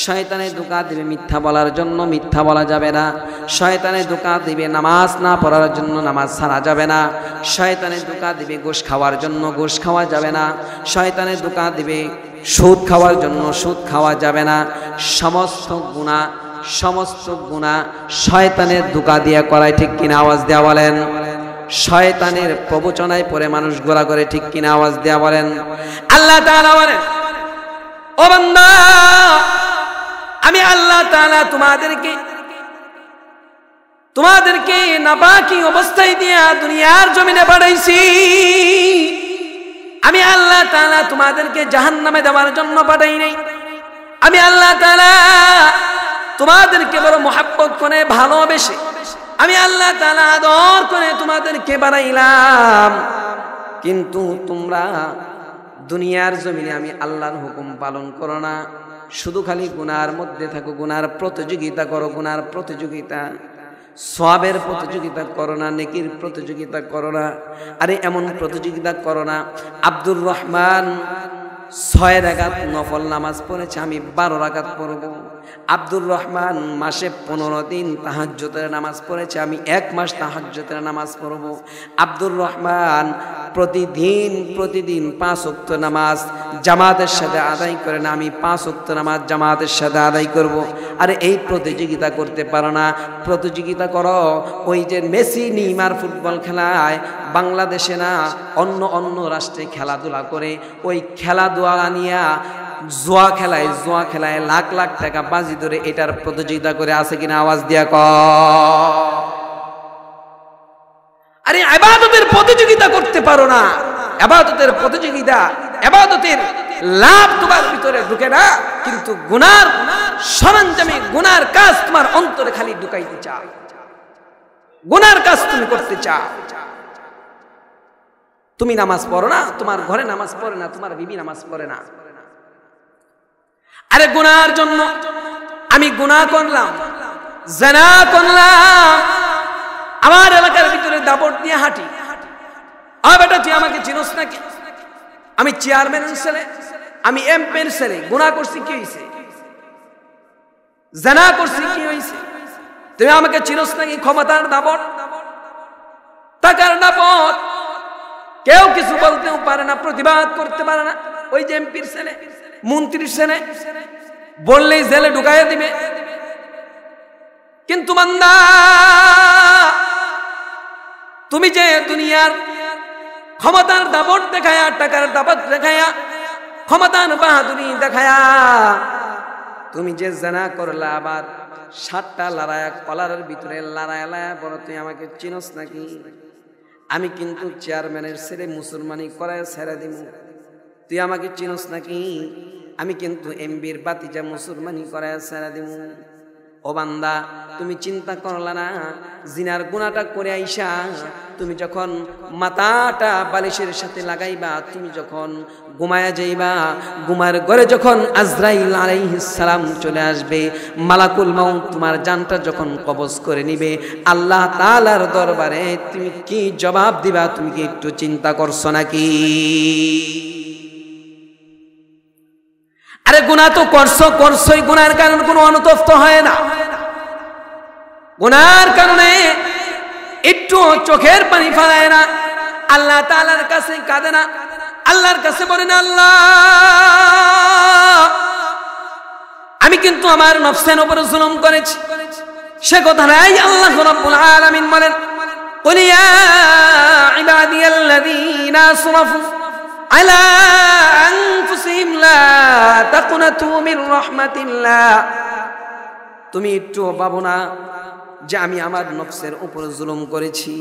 শয়তানে ধোঁকা দিবে মিথ্যা বলার জন্য মিথ্যা বলা যাবে না, শয়তানে ধোঁকা দিবে নামাজ না পড়ার জন্য নামাজ ছাড়া যাবে না, শয়তানে ধোঁকা দিবে ঘুষ খাওয়ার জন্য ঘুষ খাওয়া যাবে না, শয়তানে ধোঁকা দিবে সুদ খাওয়ার জন্য সুদ খাওয়া যাবে না। সমস্ত গুনাহ শয়তানের ধোঁকা দিয়ে করায়, ঠিক কিনা আওয়াজ দেয়া বলেন? শয়তানের প্রবচনায় পড়ে মানুষ গোলা করে, ঠিক কিনা আওয়াজ দেয়া বলেন? আল্লাহ তাআলা বলেন, ও বান্দা আমি আল্লাহ তাআলা তোমাদেরকে নাপাকি অবস্থায় দিয়া দুনিয়ার জমিনে পাঠাইছি। আমি আল্লাহ তাআলা তোমাদেরকে জাহান্নামে দেওয়ার জন্য পাঠাই নাই। আমি আল্লাহ তাআলা তোমাদেরকে বড় মহব্বত করে ভালোবেসে আমি আল্লাহ তাআলা আদর করে তোমাদেরকে বানাইলাম। কিন্তু তোমরা দুনিয়ার জমিনে আমি আল্লাহর হুকুম পালন করো না, শুধু খালি গুনার মধ্যে থাকো, গুনার প্রতিযোগিতা করো, গুনার প্রতিযোগিতা, সওয়াবের প্রতিযোগিতা করো না, নেকির প্রতিযোগিতা করো না। আরে এমন প্রতিযোগিতা করো না, আব্দুর রহমান 6 রাকাত নফল নামাজ পড়েছে, আমি 12 রাকাত পড়ব। আব্দুর রহমান মাসে 15 দিন তাহাজ্জুদের নামাজ পড়েছে, আমি 1 মাস তাহাজ্জুদের নামাজ পড়ব। আব্দুর রহমান প্রতিদিন 5 ওয়াক্ত নামাজ জামাতের সাথে আদায় করে না, আমি 5 ওয়াক্ত নামাজ জামাতের সাথে আদায় করব। আরে এই প্রতিযোগিতা করতে পারো না, প্রতিযোগিতা করো ওই যে মেসি নেইমার ফুটবল খেলায় বাংলাদেশে না অন্য রাষ্ট্রে খেলাধুলা করে, ওই খেলাধুলা নিয়ে জুয়া খেলায় লাখ লাখ টাকা বাজি ধরে এটার প্রতিযোগিতা করে, আছে কিনা আওয়াজ দিয়া ক? আরে ইবাদতের প্রতিযোগিতা করতে পারো না, ইবাদতের প্রতিযোগিতা, ইবাদতের লাভ তোমার ভিতরে ঢুকে না, কিন্তু গুনার সরঞ্জামে গুনার কাজ তোমার অন্তরে খালি ঢুকাইতে চাও, গুনার কাজ তুমি করতে চাও। তুমি নামাজ পড়ো না, তোমার ঘরে নামাজ পড়ে না, তোমার বিবি নামাজ পড়ে না। আরে গুনার জন্য আমি গুনাহ করলাম, জিনা করলাম, আমার এলাকার ভিতরে দাপট নিয়ে হাঁটি। বেটা তুই আমাকে চিনোস নাকি? আমি চেয়ারম্যানের ছেলে, আমি এমপির ছেলে, গুনাহ করছি কি হয়েছে? জিনা করছি কি হয়েছে? তুমি আমাকে চিনোস নাকি? ক্ষমতার দাপট, টাকার দাপট, কেউ কিছু বলতেও পারে না, প্রতিবাদ করতে পারে না। ওই যে এমপির ছেলে, মন্ত্রীর ছেলে বললেই জেলে ঢুকাইয়া দিবে। কিন্তু বান্দা তুমি যে দুনিয়ার ক্ষমতার দাপট দেখায়া, টাকার দাপট দেখায়া, ক্ষমতার বাহাদুরি দেখায়া তুমি যে জিনা করলা, আবার 7টা লড়াইয়া কলারের ভিতরে লড়াইয়া বড়, তুই আমাকে চিনোস নাকি? আমি কিন্তু চেয়ারম্যানের ছেলে, মুসলমানি করায় ছেড়ে দিব। তুই আমাকে চিনোস নাকি? আমি কিন্তু এমবির বাতিজা, মুসলমানি করায় ছেড়ে দিব। ও বান্দা তুমি চিন্তা করলা না, জিনার গুনাহটা করে আইসা তুমি যখন মাথাটা বালিশের সাথে লাগাইবা, তুমি যখন ঘুমায়া যাইবা, ঘুমার ঘরে যখন আজরাইল আলাইহিস সালাম চলে আসবে, মালাকুল মাউত তোমার জানটা যখন কবজ করে নিবে, আল্লাহ তাআলার দরবারে তুমি কি জবাব দিবা? তুমি কি একটু চিন্তা করছো নাকি? আরে গুনাহ তো করছোই, গুনার কারণে কোনো অনুতপ্ত হয় না, গুনার কারণে একটু চোখের পানি ফেলায় না, আল্লাহ তাআলার কাছে কাঁদে না, আল্লাহর কাছে বলে না, আল্লাহ আমি কিন্তু আমার নফসের উপরে জুলুম করেছি। সে কথা নাই, আল্লাহ রাব্বুল আলামিন বলেন, কুল ইয়া ইবাদিয়াল্লাযীনা আসরাফু আলা আনফুসিহিম লা তাকুনাতু মির রাহমাতিল্লাহ। তুমি একটু ভাবো না যে আমি আমার নফসের উপর জুলুম করেছি?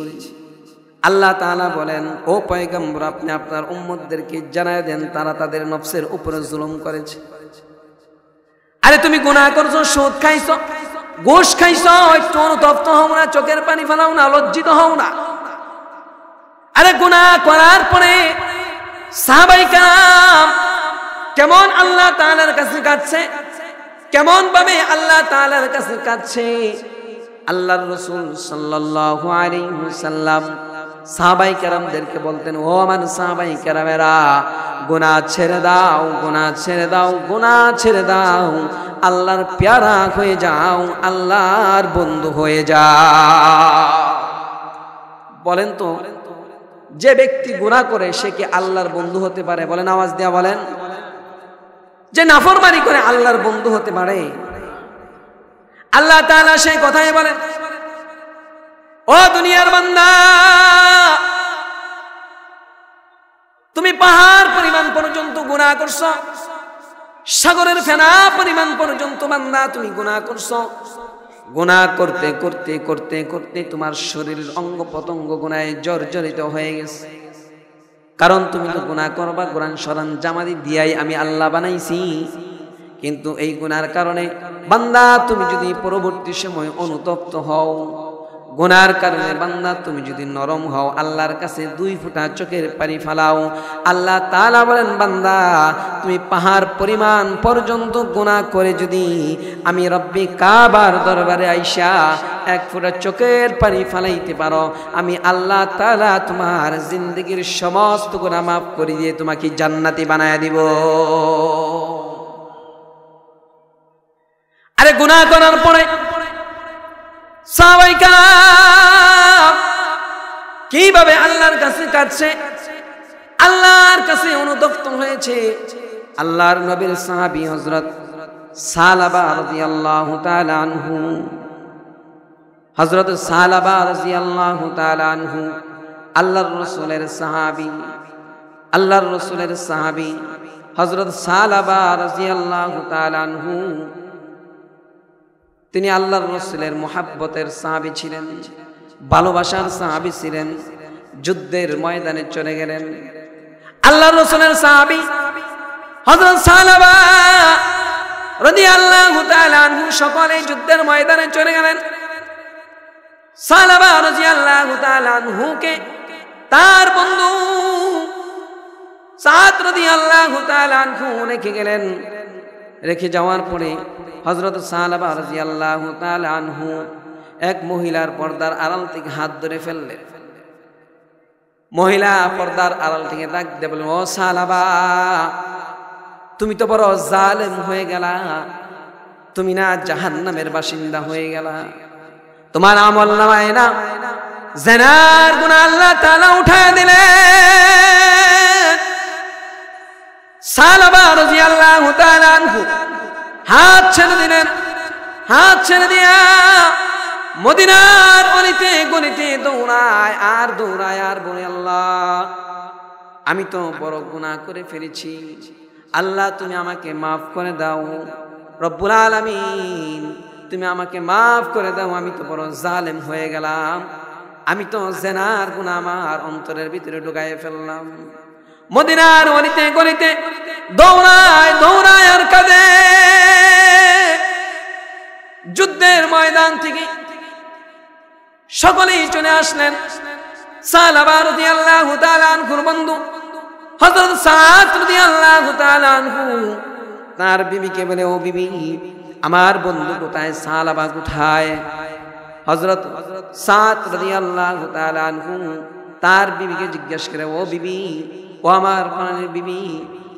আল্লাহ তাআলা বলেন, ও পয়গম্বর, আপনি আপনার উম্মতদেরকে জানায় দেন তারা তাদের নফসের উপরে জুলুম করেছে। আরে তুমি গুনাহ করছো, সুদ খাইছো, ঘুষ খাইছো, একটু অনুতপ্ত হও না, চোখের পানি ফেলাও না, লজ্জিত হও না? আরে গুনাহ করার পরে সাহাবায়ে কেরাম কেমন আল্লাহ তাআলার কাছে কাঁদছে, কেমন ভাবে আল্লাহ তাআলার কাছে কাঁদছে। আল্লাহর রাসূল সাল্লাল্লাহু আলাইহি ওয়াসাল্লাম সাহাবায়ে কেরামদেরকে বলতেন, ও আমার সাহাবায়ে কেরামেরা, গুনাহ ছেড়ে দাও, গুনাহ ছেড়ে দাও, গুনাহ ছেড়ে দাও, আল্লাহর প্যারা হয়ে যাও, আল্লাহর বন্ধু হয়ে যাও। বলেন তো, যে ব্যক্তি গুনাহ করে সে কি আল্লাহর বন্ধু হতে পারে? বলেন, আওয়াজ দেয়া বলেন। যে নাফরমানি করে আল্লাহর বন্ধু হতে পারে? আল্লাহ তাআলা সেই কথাই বলেন, ও দুনিয়ার বান্দা, তুমি পাহাড় পরিমাণ পর্যন্ত গুনাহ করছো, সাগরের ফেনা পরিমাণ পর্যন্ত বান্দা তুমি গুনাহ করছো। গুনাহ করতে করতে করতে করতে তোমার শরীরের অঙ্গ প্রত্যঙ্গ গুনাহে জর্জরিত হয়ে গেছে। কারণ তুমি তো গুনাহ করবা, কোরআন শরণ জামাতি দিয়াই আমি আল্লাহ বানাইছি। কিন্তু এই গুনার কারণে বান্দা তুমি যদি পরবর্তী সময় অনুতপ্ত হও, গুনার কারণে বান্দা তুমি যদি নরম হও, আল্লাহর কাছে 2 ফোঁটা চোখের পানি ফালাও, আল্লাহ তাআলা বলেন, বান্দা তুমি পাহাড় পরিমাণ পর্যন্ত গুনাহ করে যদি আমি রব্বি কাবার দরবারে আইসা 1 ফোঁটা চোখের পানি ফালাইতে পারো, আমি আল্লাহ তাআলা তোমার জিন্দেগীর সমস্ত গুনাহ মাফ করে দিয়ে তোমাকে জান্নাতি বানায়া দিব। আরে গুনাহ করার পরে সাহাবায়ে কেরাম কিভাবে আল্লাহর কাছে কাঁদছে, আল্লাহর কাছে অনুতপ্ত হয়েছে। আল্লাহর নবীর সাহাবী হযরত সালাবা রাদিয়াল্লাহু তাআলা আনহু, হযরত সালাবা রাদিয়াল্লাহু তাআলা আনহু আল্লাহর রাসূলের সাহাবী, আল্লাহর রাসূলের সাহাবী হযরত সালাবা রাদিয়াল্লাহু তাআলা আনহু, তিনি আল্লাহর রাসূলের মুহাব্বতের সাহাবী ছিলেন, ভালোবাসার সাহাবী ছিলেন। যুদ্ধের ময়দানে চলে গেলেন। আল্লাহর রাসূলের সাহাবী হযরত সালাবা রাদিয়াল্লাহু তাআলা আনহু সকলে যুদ্ধের ময়দানে চলে গেলেন। সালাবা রাদিয়াল্লাহু তাআলা আনহুকে তার বন্ধু সাদ রাদিয়াল্লাহু তাআলা আনহু রেখে গেলেন। রেখে যাওয়ার পরে হযরত সালাবা রাদিয়াল্লাহু তাআলা আনহু এক মহিলার পর্দার আড়াল থেকে হাত ধরে ফেললেন। মহিলা পর্দার আড়াল থেকে ডাক দিয়ে বললেন, ও সালাবা, তুমি তো বড় জালেম হয়ে গেলা, তুমি না জাহান্নামের বাসিন্দা হয়ে গেলা, তোমার আমলনামায় না জিনার গুনাহ আল্লাহ তাআলা উঠায় দিলেন। সালাবা রাদিয়াল্লাহু তাআলা আনহু হাত ছেড়ে দিলেন। হাত ছেড়ে দিয়া মদিনার অলিতে গলিতে দৌড়ায় আর দৌড়ায় আর বলে, আল্লাহ আমি তো বড় গুনাহ করে ফেলেছি, আল্লাহ তুমি আমাকে মাফ করে দাও, রব্বুল আলামিন তুমি আমাকে মাফ করে দাও, আমি তো বড় জালেম হয়ে গেলাম, আমি তো জিনার গুনাহ আমার অন্তরের ভিতরে ঢুকায়ে ফেললাম। মদিনার অলিতে গলিতে দৌড়ায় দৌড়ায় আর কাঁদে। যুদ্ধের ময়দান থেকে সকলেই চলে আসলেন। সালাবা রাদিয়াল্লাহু তাআলা আনহুর বন্ধু হযরত সাদ রাদিয়াল্লাহু তাআলা আনহু তার বিবিকে বলে, ও বিবি, আমার বন্ধু কোথায়, সালাবা কোথায়? হযরত সাদ রাদিয়াল্লাহু তাআলা আনহু তার বিবিকে জিজ্ঞেস করে, ও বিবি, ও আমার প্রাণের বিবি,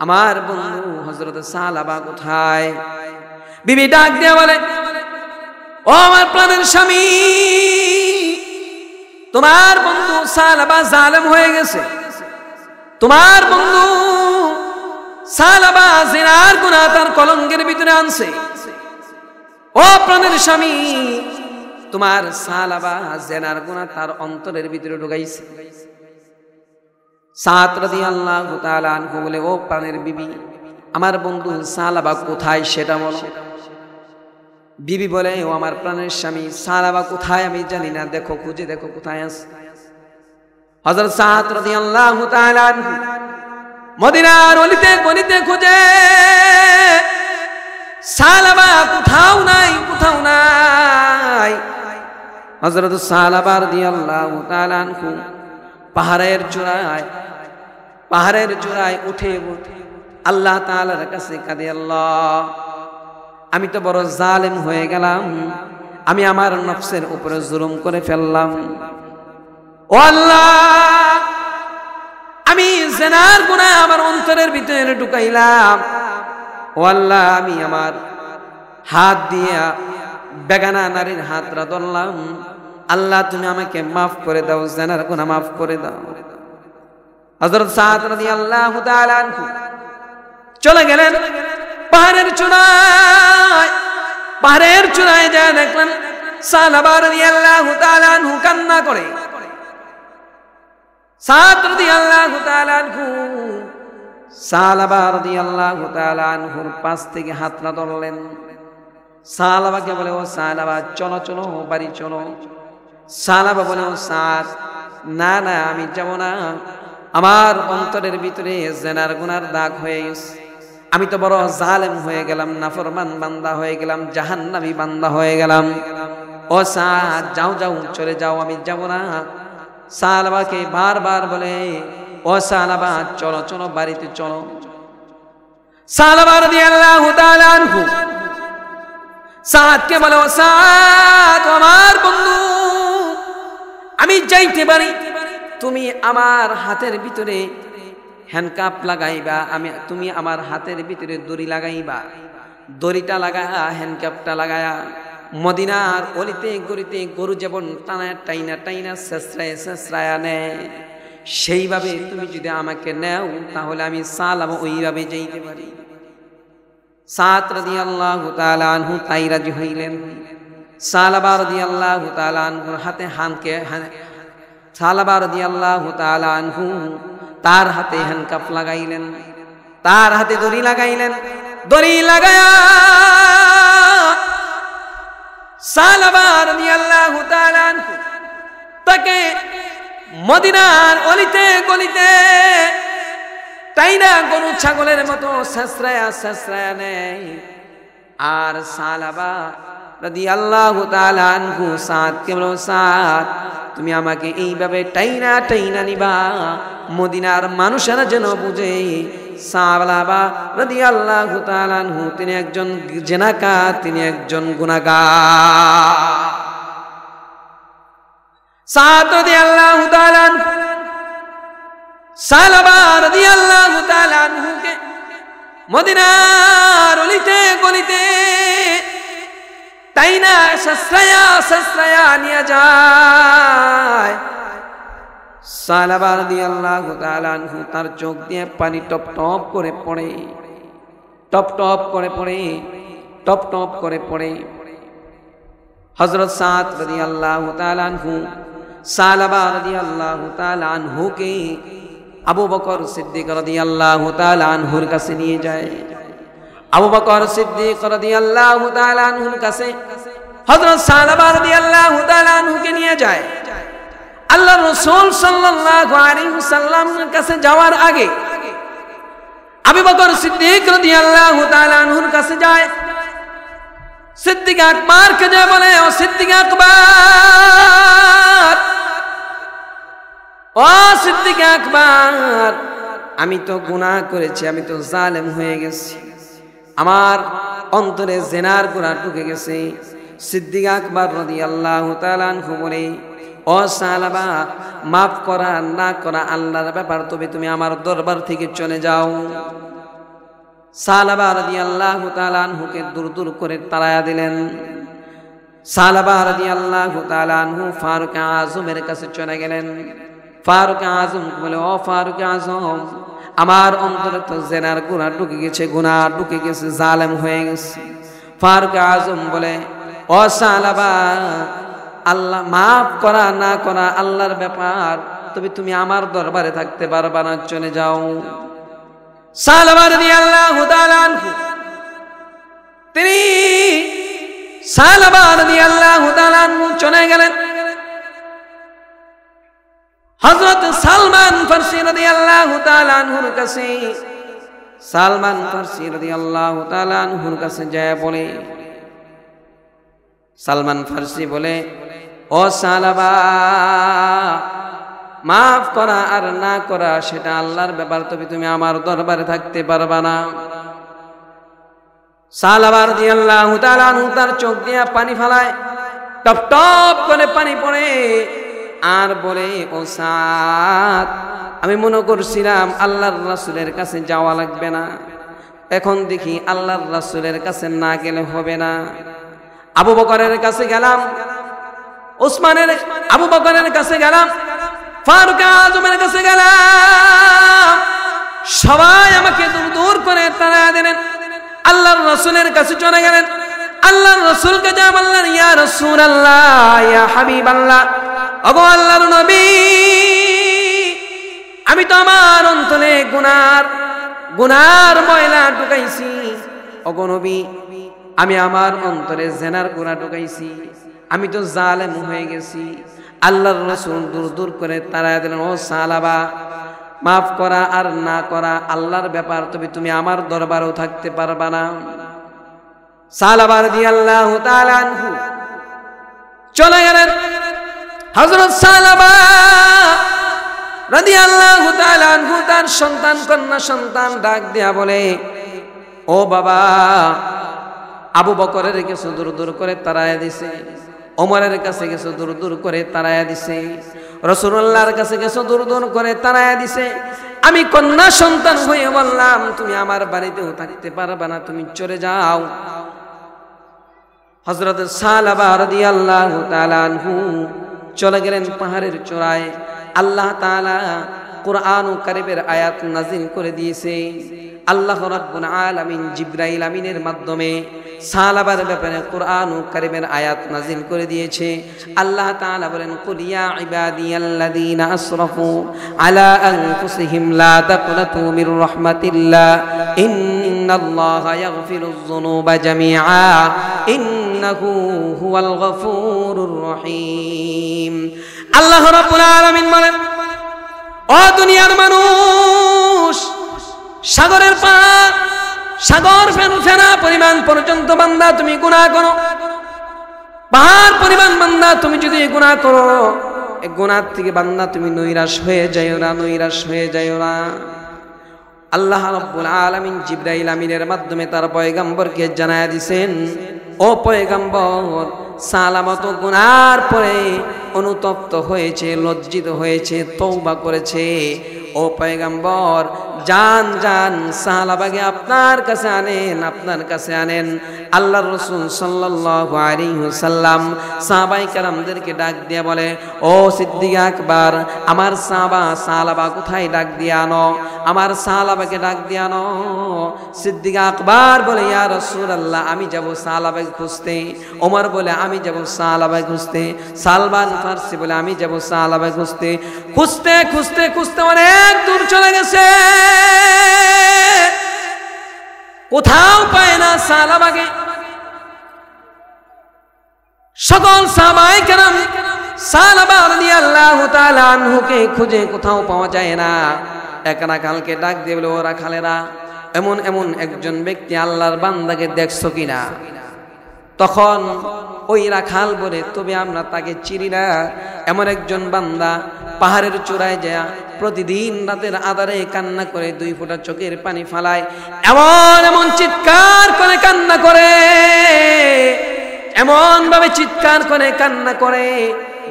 আমার বন্ধু হযরত সালাবা কোথায়? বিবি ডাক দিয়ে বলে, ও আমার প্রাণের স্বামী, তোমার বন্ধু সালাবা জালেম হয়ে গেছে, তোমার বন্ধু সালাবা জিনার গুনাহ তার কলঙ্কের ভিতরে আনছে। ও প্রাণের স্বামী, তোমার সালাবা জিনার গুনাহ তার অন্তরের ভিতরে ঢুকাইছে। সাদ রাদিয়াল্লাহু তাআলা আনহু বলে, ও প্রাণের বিবি, আমার বন্ধু সালাবা কোথায় সেটা বলো। বিবি বলে, ও আমার প্রাণের স্বামী, সালাবা কোথায় আমি জানি না, দেখো খুঁজে দেখো কোথায় আছে। হযরত সাদ রাদিয়াল্লাহু তাআলা মদিনার অলিতে গলিতে খুঁজে, সালাবা কোথাও নাই, কোথাও নাই। হযরত সালাবা রাদিয়াল্লাহু তাআলা পাহাড়ের চূড়ায় উঠে আল্লাহ তাআলার কাছে কাঁদে, আল্লাহ আমি তো বড় জালেম হয়ে গেলাম, আমি আমার নফসের উপরে জুলুম করে ফেললাম। ও আল্লাহ, আমি জিনার গুনাহ আমার অন্তরের ভিতরে ঢুকাইলাম। ও আল্লাহ, আমি আমার হাত দিয়ে বেগানা নারীর হাতটা ধরলাম। আল্লাহ তুমি আমাকে মাফ করে দাও, জিনার গুনাহ মাফ করে দাও। হযরত সাদ রাদিয়াল্লাহু তাআলা চলে গেলেন পাহাড়ের চূড়ায় যা দেখলেন সালাবা রাদিয়াল্লাহু তাআলা কান্না করে। সাদ রাদিয়াল্লাহু তাআলা সালাবা রাদিয়াল্লাহু তাআলা পাশ থেকে হাতটা ধরলেন। সালাবাকে বলে, ও সালাবা চলো চলো বাড়ি চলো। সালাবা বলে, ও সাদ না না আমি যাব না, আমার অন্তরের ভিতরে জিনার গুনার দাগ হয়ে গেছে, আমি তো বড় জালেম হয়ে গেলাম, নাফরমান বান্দা হয়ে গেলাম, জাহান্নামী বান্দা হয়ে গেলাম। ও সাদ যাও যাও চলে যাও, আমি যাব না। সালাবাকে বারবার বলে, ও সালাবা চলো চলো বাড়িতে চলো। সালাবা রাদিয়াল্লাহু তাআলা সাদকে বলে, ও সাদ আমার বন্ধু, আমি যাইতে পারি, তুমি আমার হাতের ভিতরে হ্যান্ডকাপ লাগাইবা, তুমি আমার হাতের ভিতরে দড়ি লাগাইবা, দড়িটা লাগায়া হ্যান্ডকাপটা লাগায়া মদিনার অলিতে গলিতে গরু যেমন টাইনা টাইনা শেষরায়া নেয়, সেইভাবে তুমি যদি আমাকে নেও তাহলে আমি সালাবা ওইভাবে যাইতে পারি। সাদ রাদিয়াল্লাহু তাআলা আনহু তাই রাজি হইলেন। সালাবা রাদিয়াল্লাহু তাআলা আনহুর হাতে সালাবা রাদিয়াল্লাহু তাআলা আনহু তার হাতে হ্যান্ডকাপ লাগাইলেন, তার হাতে দড়ি লাগাইলেন। দড়ি লাগায়া সালাবা রাদিয়াল্লাহু তাআলা আনহু তাকে মদিনার অলিতে গলিতে তাইনা গরু ছাগলের মতো শেষরায়া নেয়। আর সালাবা রাদিয়াল্লাহু তাআলা আনহু সাদকে বলল, সাদ তুমি আমাকে এইভাবে টাইনা টাইনা নিবা, মদিনার মানুষেরা যেন বুঝে সালাবা রাদিয়াল্লাহু তাআলা আনহু তিনি একজন জিনাকার, তিনি একজন গুনাহগার। সাদ রাদিয়াল্লাহু তাআলা আনহু সালাবা রাদিয়াল্লাহু তাআলা আনহুকে মদিনার অলিতে গলিতে তাইনা শেষরায়া নিয়ে যায়। সালাবা রাদিয়াল্লাহু তাআলা আনহু তার চোখ দিয়ে পানি টপ টপ করে পড়ে, টপ টপ করে পড়ে, টপ টপ করে পড়ে। হযরত সাদ রাদিয়াল্লাহু তাআলা আনহু সালাবা রাদিয়াল্লাহু তাআলা আনহুকে আবু বকর সিদ্দিক রাদিয়াল্লাহু তাআলা আনহুর কাছে নিয়ে যায়। আবু বকর সিদ্দিক রাদিয়াল্লাহু তাআলা আনহুর কাছে হযরত সালাবা রাদিয়াল্লাহু তাআলা আনহুকে নিয়ে যায়। আল্লাহ রাসূল সাল্লাল্লাহু আলাইহি ওয়াসাল্লামের কাছে যাওয়ার আগে আবু বকর সিদ্দিক রাদিয়াল্লাহু তাআলা আনহুর কাছে যায়। সিদ্দিক আকবরকে যায় বলে, ও সিদ্দিক আকবর, ও সিদ্দিক আকবর, আমি তো গুনাহ করেছি, আমি তো জালেম হয়ে গেছি, আমার অন্তরে জিনার গুনাহ ঢুকে গেছে। সিদ্দিক আকবর রাদিয়াল্লাহু তাআলা আনহু বলে, ও সালাবা মাফ করা না করা আল্লাহর ব্যাপার, তবে তুমি আমার দরবার থেকে চলে যাও। সালাবা রাদিয়াল্লাহু তাআলা আনহুকে দূর দূর করে তাড়ায়া দিলেন। সালাবা রাদিয়াল্লাহু তাআলা আনহু ফারুক আযমের কাছে চলে গেলেন। ফারুক আযম বলে, ও ফারুক আযম, আমার অন্তরে তো জিনার গুনাহ ঢুকে গেছে, গুনাহ ঢুকে গেছে, জালেম হয়ে গেছে। ফারুক আযম বলে, ও সালাবা আল্লাহ মাফ করা না করা আল্লাহর ব্যাপার, তবে তুমি আমার দরবারে থাকতে পারবা না, চলে যাও। সালাবা রাদিয়াল্লাহু তাআলা আনহু তিনি সালাবা রাদিয়াল্লাহু তাআলা আনহু চলে গেলেন হযরত সালমান ফারসি রাদিয়াল্লাহু তাআলা আনহুর কাছে। সালমান ফারসি রাদিয়াল্লাহু তাআলা আনহুর কাছে যায় বলে, সালমান ফারসি বলে, ও সালাবা, মাফ করা আর না করা সেটা আল্লাহর ব্যাপার, তবে তুমি আমার দরবারে থাকতে পারবা না। সালাবা রাদিয়াল্লাহু তাআলা আনহু তার চোখ দিয়ে পানি ফেলায়, টপ টপ করে পানি পড়ে, আর বলে, ও সাদ, আমি মনে করছিলাম আল্লাহর রাসূলের কাছে যাওয়া লাগবে না, এখন দেখি আল্লাহর রাসূলের কাছে না গেলে হবে না। আবু বকরের কাছে গেলাম, আবু বকরের কাছে গেলাম, ফারুক আজমের কাছে গেলাম, সবাই আমাকে দূর দূর করে তাড়া দিলেন। আল্লাহর রাসূলের কাছে চলে গেলেন, আল্লাহর রাসূলকে যা বললেন, ইয়া রাসূলুল্লাহ, ইয়া হাবিবাল্লাহ, ওগো আল্লাহর নবী, আমি তো আমার অন্তরে গুনার ময়লা ঢুকাইছি। ওগো নবী, আমি আমার অন্তরে জিনার গুনাহ ঢুকাইছি, আমি তো জালেম হয়ে গেছি। আল্লাহর রাসূল দূর দূর করে তাড়া দিলেন, ও সালাবা, মাফ করা আর না করা আল্লাহর ব্যাপার, তবে তুমি আমার দরবারেও থাকতে পারবা না। সালাবা রাদিয়াল্লাহু তাআলা আনহু চলে গেলেন। হযরত সালাবা রাদিয়াল্লাহু তাআলা আনহু তার সন্তান, কন্যা সন্তান ডাক দিয়া বলে, ও বাবা, আবু বকরের কাছে দূর দূর করে তাড়ায়া দিছে, ওমরের কাছে গেছে দূর দূর করে তাড়ায়া দিছে, রাসূলুল্লাহর কাছে গেছে দূর দূর করে তাড়ায়া দিছে। আমি কন্যা সন্তান হয়ে বললাম, তুমি আমার বাড়িতেও থাকতে পারবা না, তুমি চলে যাও। হযরত সালাবা রাদিয়াল্লাহু তাআলা আনহু চলে গেলেন পাহাড়ের চূড়ায়। আল্লাহ তাআলা কুরআন ও কারীমের আয়াত নাযিল করে দিয়েছে। আল্লাহ রাব্বুল আলামিন জিবরাইল আমিনের মাধ্যমে সালাবার ব্যাপারে কুরআন ও কারীমের আয়াত নাযিল করে দিয়েছে। আল্লাহ তাআলা বলেন, কুল ইয়া ইবাদিয়াল্লাযীনা আসরাফু আলা আনফুসিহিম লা তাকনাতু মির রাহমাতিল্লাহ ইন্নাল্লাহা ইয়াগফিরুয যুনুবা জামিআ ইন্নাহু হুয়াল গফুরুর রহিম। আল্লাহ রাব্বুল আলামিন বলেন, ও দুনিয়ার মানুষ, সাগরের পার, সাগর ফেনা পরিমাণ পর্যন্ত বান্দা তুমি গুনাহ করো, পাহাড় পরিমাণ বান্দা তুমি যদি গুনাহ করো, এই গুনাহ থেকে বান্দা তুমি নৈরাশ হয়ে যাইও না, নৈরাশ হয়ে যাইও না। আল্লাহ রাব্বুল আলামিন জিবরাইল আমিনের মাধ্যমে তার পয়গম্বরকে জানায়া দিয়েছেন, ও পয়গম্বর, সালামত গুনার পরে অনুতপ্ত হয়েছে, লজ্জিত হয়েছে, তওবা করেছে। ও পয়গম্বর, জান জান সাহাবাকে আপনার কাছে আনেন, আপনার কাছে আনেন। আল্লাহর রাসূল সাল্লাল্লাহু আলাইহি ওয়াসাল্লাম সাহাবায়ে কেরামদেরকে ডাক দিয়ে বলে, ও সিদ্দিক আকবর, আমার সাহাবা কোথায়, ডাক দিয়ে আনো, আমার সাহাবাকে ডাক দিয়ে আনো। সিদ্দিক আকবর বলে, ইয়া রাসূলুল্লাহ, আমি যাব সাহাবাকে খুঁজতে। ওমর বলে, আমি যাব সাহাবাকে খুঁজতে। সালমান ফারসি বলে, আমি যাব সাহাবাকে খুঁজতে। খুঁজতে খুঁজতে খুঁজতে অনেক দূর চলে গেছে, কোথাও পায় না সাহাবাকে। সকল সাহাবায়ে কেরাম সাহাবা রাদিয়াল্লাহু তাআলা আনহুকে খুঁজে কোথাও পাওয়া যায় না। এক রাখালকে ডাক দিয়ে বলে, ও রাখালেরা, এমন এমন একজন ব্যক্তি আল্লাহর বান্দাকে দেখছো কিনা? তখন ওই রাখাল বলে, তবে আমরা তাকে চিনি না। এমন একজন বান্দা পাহাড়ের চূড়ায় যায় প্রতিদিন রাতের আধারে কান্না করে, 2 ফোঁটা চোখের পানি ফালায়, এমন এমন চিৎকার করে কান্না করে, এমন ভাবে চিৎকার করে কান্না করে,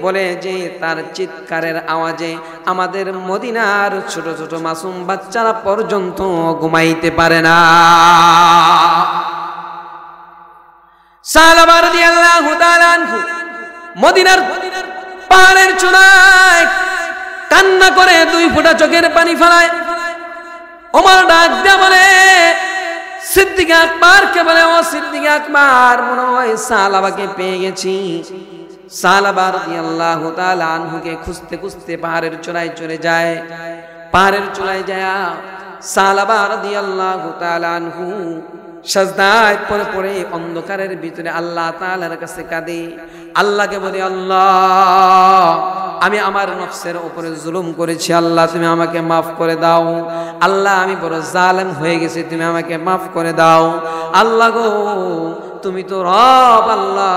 বলে যে তার চিৎকারের আওয়াজে আমাদের মদিনার ছোট ছোট মাসুম বাচ্চারা পর্যন্ত ঘুমাইতে পারে না। সাহাবা রাদিয়াল্লাহু তাআলা আনহু মদিনার পাহাড়ের চূড়ায় কান্না করে 2 ফোঁটা চোখের পানি ফেলায়। ওমর ডাক দিয়ে বলে, সিদ্দিক আকবরকে বলে, ও সিদ্দিক আকবর, মনে হয় সাহাবাকে পেয়ে গেছি। সাহাবা রাদিয়াল্লাহু তাআলা আনহুকে খুঁজতে খুঁজতে পাহাড়ের চূড়ায় চলে যায়। পাহাড়ের চূড়ায় যায় সাহাবা রাদিয়াল্লাহু তাআলা আনহু সাজদায় পড়ে পড়ে অন্ধকারের ভিতরে আল্লাহ তাআলার কাছে কাঁদে, আল্লাহকে বলে, আল্লাহ আমি আমার নফসের উপরে জুলুম করেছি, আল্লাহ তুমি আমাকে মাফ করে দাও। আল্লাহ আমি বড় জালেম হয়ে গেছি, তুমি আমাকে মাফ করে দাও। আল্লাহ গো তুমি তো রব, আল্লাহ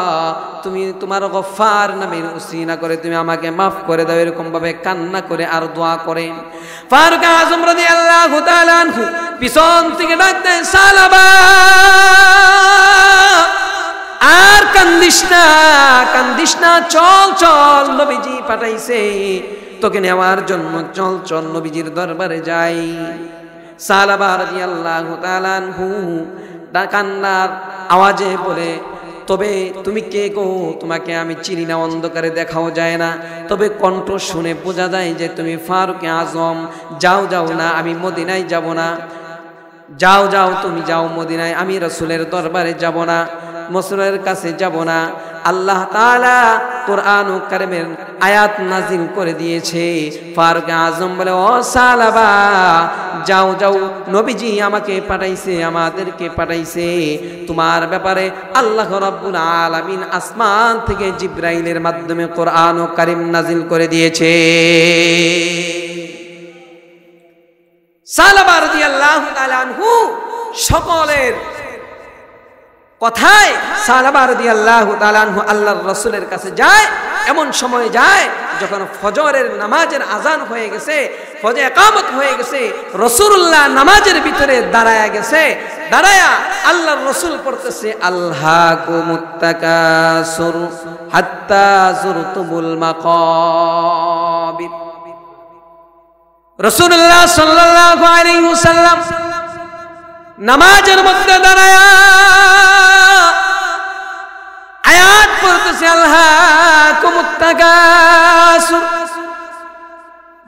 তুমি তোমার গফফার নামের উসিলা করে তুমি আমাকে মাফ করে দাও। এরকম ভাবে কান্না করে আর দোয়া করেন। ফারুক আযম রাদিয়াল্লাহু তাআলা আনহু পিছন থেকে ডাক দেন, সালাবা আর কান্দিস না, চল চল, নবীজি পাঠাইছে তোকে নেওয়ার জন্য, চল চল নবীজির দরবারে যাই। সালাবা রাদিয়াল্লাহু তাআলা আনহু কান্নার আওয়াজে বলে, তবে তুমি কে গো? তোমাকে আমি চিনি না, অন্ধকারে দেখাও যায় না, তবে কণ্ঠ শুনে বোঝা যায় যে তুমি ফারুক আজম। যাও না, আমি মদিনায় যাব না। যাও তুমি যাও মদিনায়, আমি রাসূলের দরবারে যাব না, রাসূলের কাছে যাব না। আল্লাহ তাআলা কোরআন কারীমের আয়াত নাজিল করে দিয়েছে। ফারুক আজম বলে, ও সালাবা যাও নবীজি আমাকে পাঠাইছে, আমাদেরকে পাঠাইছে তোমার ব্যাপারে। আল্লাহ রাব্বুল আলামিন আসমান থেকে জিবরাইলের মাধ্যমে কোরআন কারীম নাজিল করে দিয়েছে। সালাবা রাদিয়াল্লাহু তাআলা আনহু সকলের কথায় সালাবা রাদিয়াল্লাহু তাআলা আনহু আল্লাহর রাসূলের কাছে যায়। এমন সময় যায় যখন ফজরের নামাজের আজান হয়ে গেছে, ফজর ইকামত হয়ে গেছে, রাসূলুল্লাহ নামাজের ভিতরে দাঁড়ায়া গেছে। দাঁড়ায়া আল্লাহর রাসূল পড়তেছে, আল্লাকুমুত তাকাসুর হাত্তা যুরতুমুল মাকাবির। রাসূলুল্লাহ সাল্লাল্লাহু আলাইহি ওয়াসাল্লাম নামাজের মধ্যে দাঁড়ায়া আয়াত পড়তেছে, আল্লাকুমুত তাকাসুর,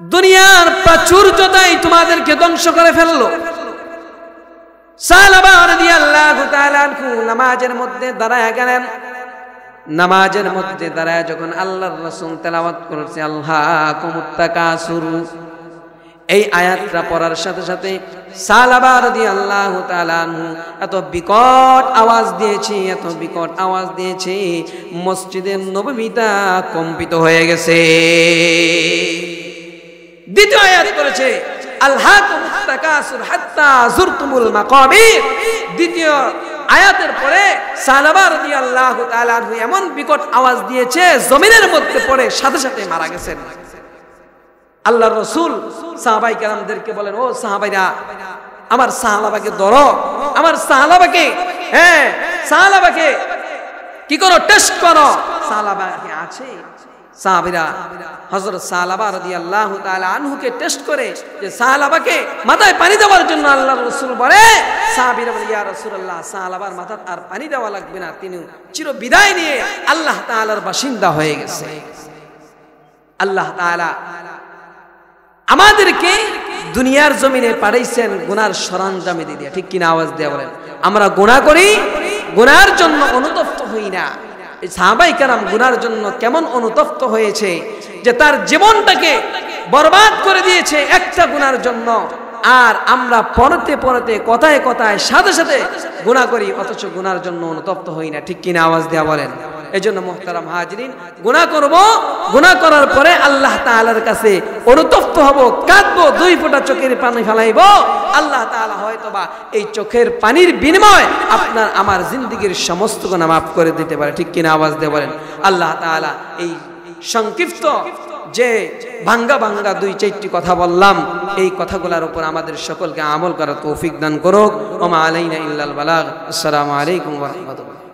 দুনিয়ার প্রাচুর্যতাই তোমাদেরকে ধ্বংস করে ফেললো। সালাবা রাদিয়াল্লাহু তাআলা আনহু নামাজের মধ্যে দাঁড়ায়া গেলেন। নামাজের মধ্যে দাঁড়ায়া যখন আল্লাহর রাসূল তেলাওয়াত করছে আল্লাকুমুত তাকাসুর, এই আয়াতটা পড়ার সাথে সাথে সালাবা রাদিয়াল্লাহু তাআলা আনহু এত বিকট আওয়াজ দিয়েছে, মসজিদের নববীটা কম্পিত হয়ে গেছে। দ্বিতীয় আয়াত করেছে, আল্লাকুমুত তাকাসুর হাত্তা যুরতুমুল মাকাবির। দ্বিতীয় আয়াতের পরে সালাবা রাদিয়াল্লাহু তাআলা আনহু এমন বিকট আওয়াজ দিয়েছে, জমিনের মধ্যে পড়ে সাথে সাথে মারা গেছেন। আল্লাহর রাসূল সাহাবায়ে কেরামদেরকে বলেন, ও সাহাবাইরা, আমার সাহাবাকে ধরো, আমার সাহাবাকে কি করো, টেস্ট করো। সাহাবাকে আছে, সাহাবীরা হযরত সালাবা রাদিয়াল্লাহু তাআলা আনহুকে টেস্ট করে যে সালাবাকে মাথায় পানি দেওয়ার জন্য আল্লাহর রাসূল বলে, সাহাবীরা বলে, ইয়া রাসূলুল্লাহ সালাবার মাথায় আর পানি দেওয়া লাগবে না, তিনি চির বিদায় নিয়ে আল্লাহ তাআলার বাসিন্দা হয়ে গেছে। আল্লাহ তাআলা আমাদেরকে দুনিয়ার জমিনে পাঠাইছেন গুনার সরঞ্জাম দিয়ে, ঠিক কিনা? আওয়াজ দিয়ে বলেন। আমরা গুনাহ করি, গুনার জন্য অনুতপ্ত হই না। এই সাহাবায়ে কেরাম গুনার জন্য কেমন অনুতপ্ত হয়েছে যে তার জীবনটাকে বরবাদ করে দিয়েছে একটা গুনার জন্য। আর আমরা পড়তে কথায় সাথে সাথে গুনাহ করি, অথচ গুনার জন্য অনুতপ্ত হই না, ঠিক কিনা? আওয়াজ দেয়া বলেন। এজন্য মুহতারাম হাজিরিন, গুনাহ করব, গুনাহ করার পরে আল্লাহ তাআলার কাছে অনুতপ্ত হব, কাঁদবো, 2 ফোঁটা চোখের পানি ফেলাইব। আল্লাহ তাআলা হয়তোবা এই চোখের পানির বিনিময়ে আপনার আমার জিন্দেগীর সমস্ত গুনাহ মাফ করে দিতে পারে, ঠিক কিনা? আওয়াজ দিয়ে বলেন। আল্লাহ তাআলা এই সংক্ষিপ্ত যে ভাঙ্গা 2-4টি কথা বললাম, এই কথাগুলোর উপর আমাদের সকলকে আমল করার তৌফিক দান করুক। ওয়া মা আলাইনা ইল্লাল বালাগ। আসসালামু আলাইকুম ওয়া রাহমাতুল্লাহ।